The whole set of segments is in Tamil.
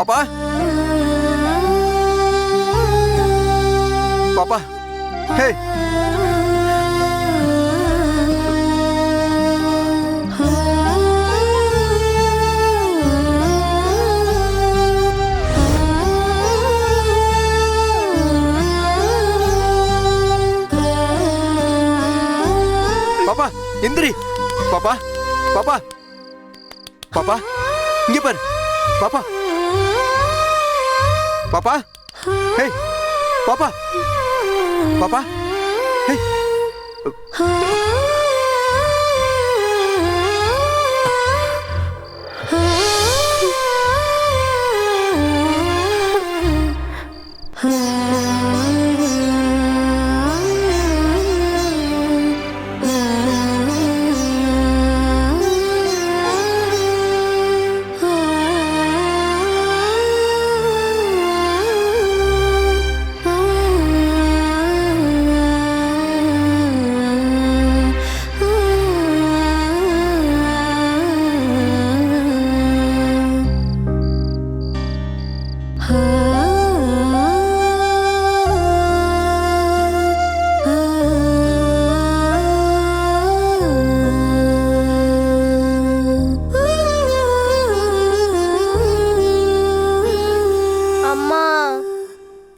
பாப்பா பாப்பா ஹே பாப்பா எந்திரி பாப்பா பாப்பா பாப்பா இங்க பாரு பாப்பா பாப்பா ஹே பாப்பா பாப்பா ஹே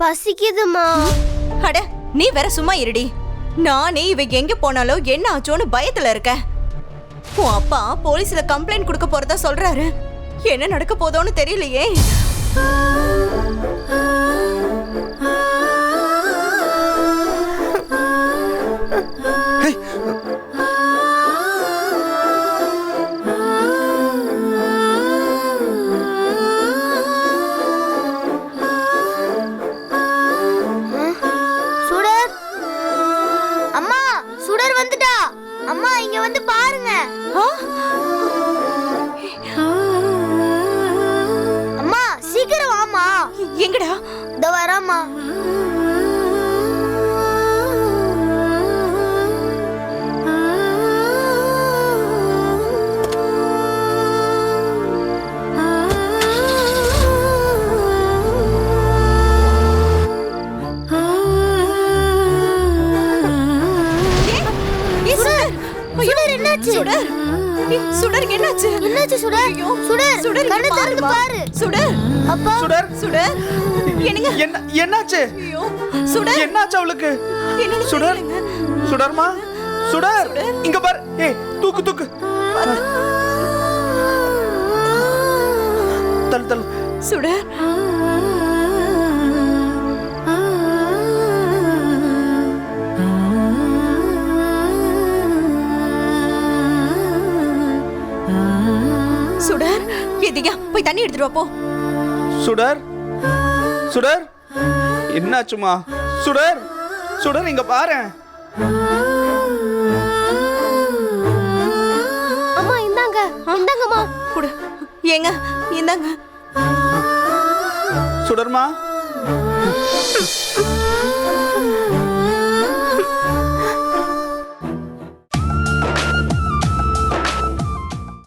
பசிக்குதுமா. அட நீ வேற சும்மா இருடி. நானே இவ எங்க போனாலும் என்ன ஆச்சோன்னு பயத்துல இருக்க. உன் அப்பா போலீஸ்ல கம்ப்ளைண்ட் கொடுக்க போறதா சொல்றாரு. என்ன நடக்க போதோன்னு தெரியலையே. அம்மா இங்க வந்து பாருங்க. அம்மா சீக்கிரம் வாமா. எங்கடா? இதோ வரேம்மா. சுடர் சுடர் என்னாச்சு? என்னாச்சு சுடர்? சுடர் சுடர் கண்ணு திறந்து பாரு. சுடர் அப்பா சுடர் சுடர் என்னங்க என்னாச்சு? ஐயோ சுடர் என்னாச்சு அவளுக்கு? என்னங்க சுடர் சுடர்மா சுடர் இங்க பாரு. ஏய் தூக்கு தூக்கு. தள்ளு தள்ளு. சுடர் சுடர் எதியா போய் தண்ணி எடுத்துட்டு வா போ. சுடர் சுடர் என்னாச்சுமா? சுடர் சுடர் இங்க பாரு. அம்மா இந்தாங்க. இந்தாங்கம்மா. குடு. ஏங்க இந்தாங்க. சுடர்மா